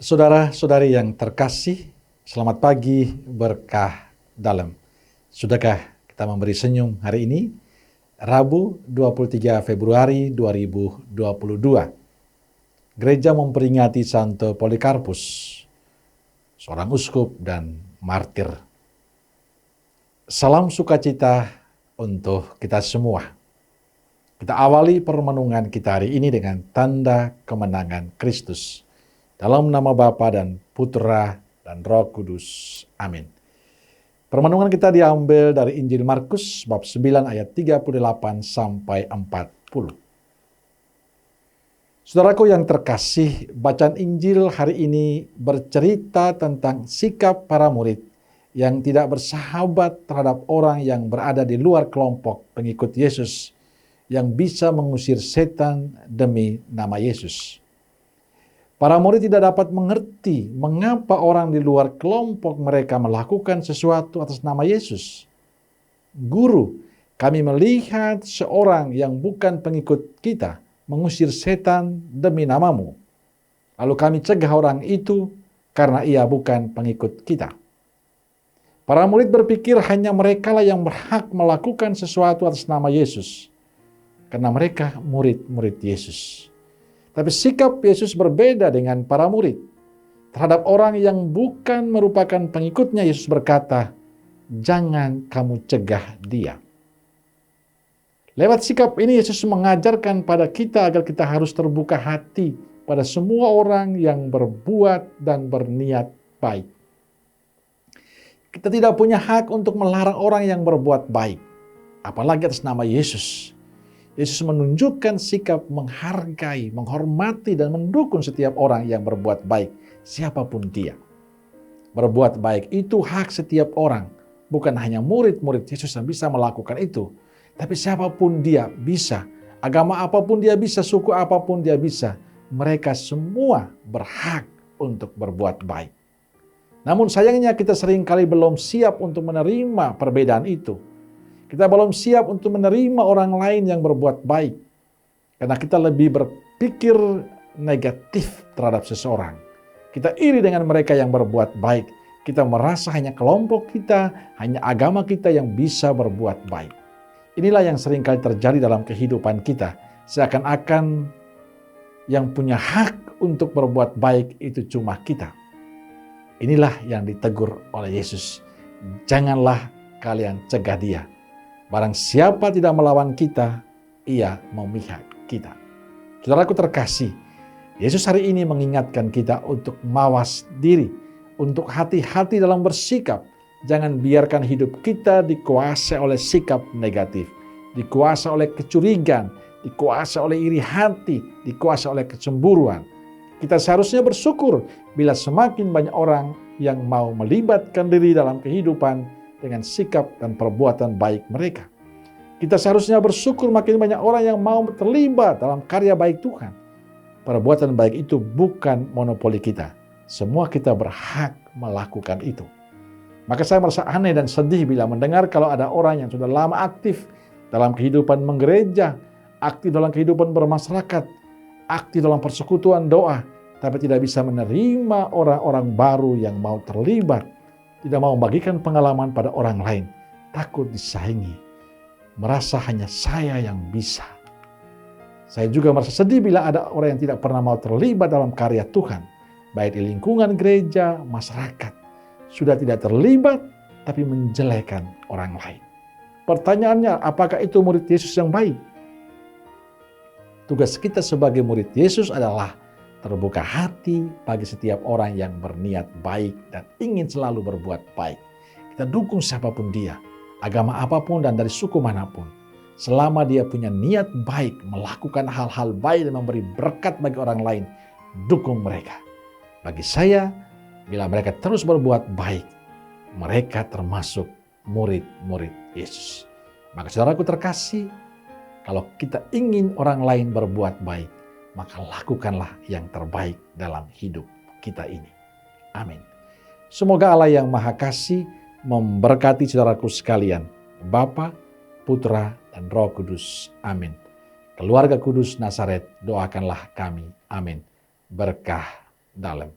Saudara-saudari yang terkasih, selamat pagi berkah dalam. Sudahkah kita memberi senyum hari ini? Rabu 23 Februari 2022. Gereja memperingati Santo Polikarpus, seorang uskup dan martir. Salam sukacita untuk kita semua. Kita awali permenungan kita hari ini dengan tanda kemenangan Kristus. Dalam nama Bapa dan Putra dan Roh Kudus. Amin. Permenungan kita diambil dari Injil Markus bab 9 ayat 38 sampai 40. Saudaraku yang terkasih, bacaan Injil hari ini bercerita tentang sikap para murid yang tidak bersahabat terhadap orang yang berada di luar kelompok pengikut Yesus yang bisa mengusir setan demi nama Yesus. Para murid tidak dapat mengerti mengapa orang di luar kelompok mereka melakukan sesuatu atas nama Yesus. Guru, kami melihat seorang yang bukan pengikut kita mengusir setan demi namamu. Lalu kami cegah orang itu karena ia bukan pengikut kita. Para murid berpikir hanya merekalah yang berhak melakukan sesuatu atas nama Yesus, karena mereka murid-murid Yesus. Tapi sikap Yesus berbeda dengan para murid. Terhadap orang yang bukan merupakan pengikutnya, Yesus berkata, "Jangan kamu cegah dia." Lewat sikap ini, Yesus mengajarkan pada kita agar kita harus terbuka hati pada semua orang yang berbuat dan berniat baik. Kita tidak punya hak untuk melarang orang yang berbuat baik, apalagi atas nama Yesus. Yesus menunjukkan sikap menghargai, menghormati, dan mendukung setiap orang yang berbuat baik, siapapun dia. Berbuat baik itu hak setiap orang, bukan hanya murid-murid Yesus yang bisa melakukan itu, tapi siapapun dia bisa, agama apapun dia bisa, suku apapun dia bisa, mereka semua berhak untuk berbuat baik. Namun sayangnya kita seringkali belum siap untuk menerima perbedaan itu. Kita belum siap untuk menerima orang lain yang berbuat baik. Karena kita lebih berpikir negatif terhadap seseorang. Kita iri dengan mereka yang berbuat baik. Kita merasa hanya kelompok kita, hanya agama kita yang bisa berbuat baik. Inilah yang seringkali terjadi dalam kehidupan kita. Seakan-akan yang punya hak untuk berbuat baik itu cuma kita. Inilah yang ditegur oleh Yesus. Janganlah kalian cegah dia. Barang siapa tidak melawan kita, ia memihak kita. Saudaraku terkasih, Yesus hari ini mengingatkan kita untuk mawas diri, untuk hati-hati dalam bersikap. Jangan biarkan hidup kita dikuasai oleh sikap negatif, dikuasai oleh kecurigaan, dikuasai oleh iri hati, dikuasai oleh kecemburuan. Kita seharusnya bersyukur bila semakin banyak orang yang mau melibatkan diri dalam kehidupan dengan sikap dan perbuatan baik mereka. Kita seharusnya bersyukur makin banyak orang yang mau terlibat dalam karya baik Tuhan. Perbuatan baik itu bukan monopoli kita. Semua kita berhak melakukan itu. Maka saya merasa aneh dan sedih bila mendengar kalau ada orang yang sudah lama aktif dalam kehidupan menggereja, aktif dalam kehidupan bermasyarakat, aktif dalam persekutuan doa, tapi tidak bisa menerima orang-orang baru yang mau terlibat, tidak mau membagikan pengalaman pada orang lain, takut disaingi, merasa hanya saya yang bisa. Saya juga merasa sedih bila ada orang yang tidak pernah mau terlibat dalam karya Tuhan, baik di lingkungan gereja, masyarakat, sudah tidak terlibat, tapi menjelekan orang lain. Pertanyaannya, apakah itu murid Yesus yang baik? Tugas kita sebagai murid Yesus adalah terbuka hati bagi setiap orang yang berniat baik dan ingin selalu berbuat baik. Kita dukung siapapun dia, agama apapun dan dari suku manapun. Selama dia punya niat baik, melakukan hal-hal baik dan memberi berkat bagi orang lain, dukung mereka. Bagi saya, bila mereka terus berbuat baik, mereka termasuk murid-murid Yesus. Maka saudaraku terkasih, kalau kita ingin orang lain berbuat baik, maka lakukanlah yang terbaik dalam hidup kita ini. Amin. Semoga Allah yang Maha Kasih memberkati saudaraku sekalian, Bapa, Putra, dan Roh Kudus. Amin. Keluarga Kudus Nazaret, doakanlah kami. Amin. Berkah dalam.